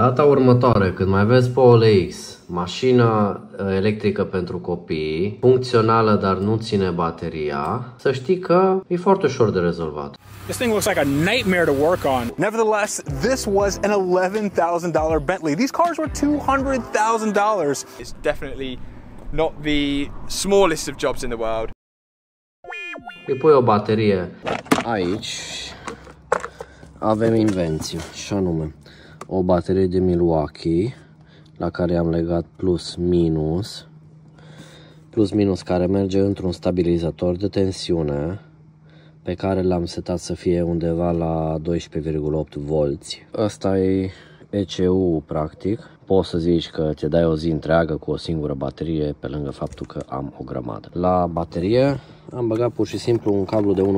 Data următoare, când mai vezi pe OLX, mașină electrică pentru copii, funcțională dar nu ține bateria, să știi că e foarte ușor de rezolvat. This thing looks like a nightmare to work on. Nevertheless, this was an $11,000 Bentley. These cars were $200,000. It's definitely not the smallest of jobs in the world. Îi pui o baterie aici, avem invenție, și anume o baterie de Milwaukee la care am legat plus minus care merge într-un stabilizator de tensiune pe care l-am setat să fie undeva la 12,8 volți. Asta e ECU practic. Poți să zici că te dai o zi întreagă cu o singură baterie pe lângă faptul că am o grămadă. La baterie am băgat pur și simplu un cablu de 1,5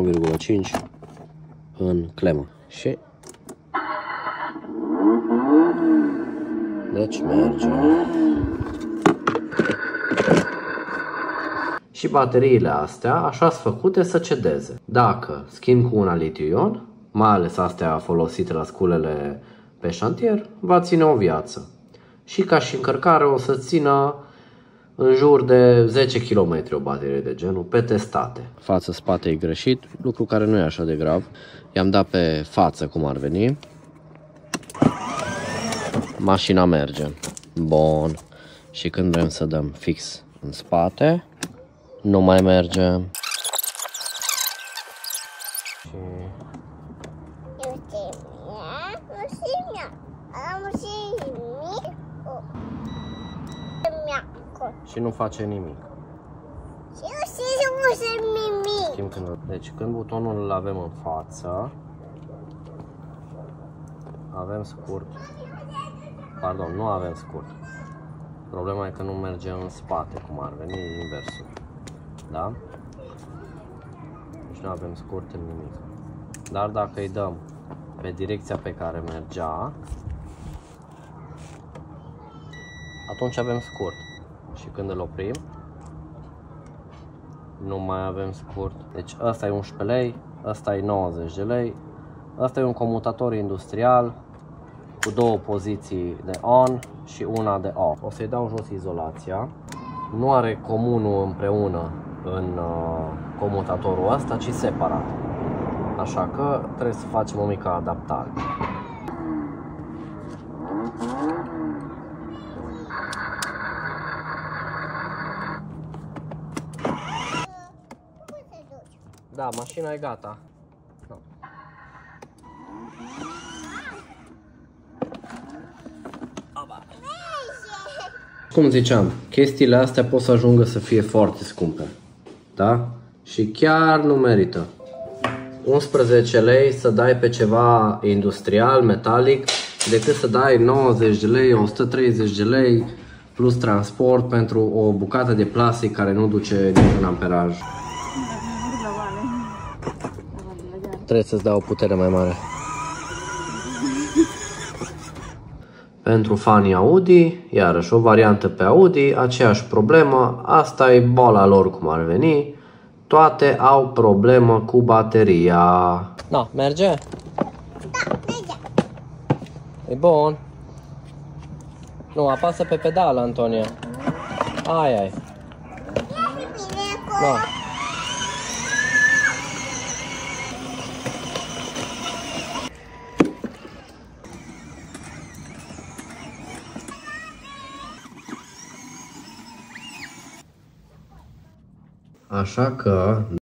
în clemă și deci merge. Și bateriile astea așa sunt făcute să cedeze. Dacă schimb cu una litiu-ion, mai ales astea folosite la sculele pe șantier, va ține o viață. Și ca și încărcare o să țină în jur de 10 km o baterie de genul, pe testate. Față-spate e greșit, lucru care nu e așa de grav. I-am dat pe față cum ar veni. Mașina merge. Bun. Și când vrem să dăm fix în spate, nu mai merge. Și nu face nimic. Deci când butonul îl avem în față, avem scurt. Pardon, nu avem scurt. Problema e că nu merge în spate, cum ar veni inversul. Da? Deci nu avem scurt în nimic. Dar dacă îi dăm pe direcția pe care mergea, atunci avem scurt. Și când îl oprim, nu mai avem scurt. Deci ăsta e 11 lei, ăsta e 90 de lei. Ăsta e un comutator industrial cu două poziții de on și una de off. O să-i dau jos izolația. Nu are comunul împreună în comutatorul ăsta, ci separat. Așa că trebuie să facem o mică adaptare. Da, mașina e gata. No. Cum ziceam, chestiile astea pot să ajungă să fie foarte scumpe. Da? Și chiar nu merită. 11 lei să dai pe ceva industrial, metalic, decât să dai 90 de lei, 130 de lei plus transport pentru o bucată de plastic care nu duce niciun amperaj. Trebuie să-ți dau o putere mai mare. Pentru fanii Audi, iarăși o variantă pe Audi, aceeași problemă, asta e boala lor cum ar veni, toate au problemă cu bateria. No, merge? Da, merge. E bun. Nu, apasă pe pedală, Antonia. Ai. No. Așa că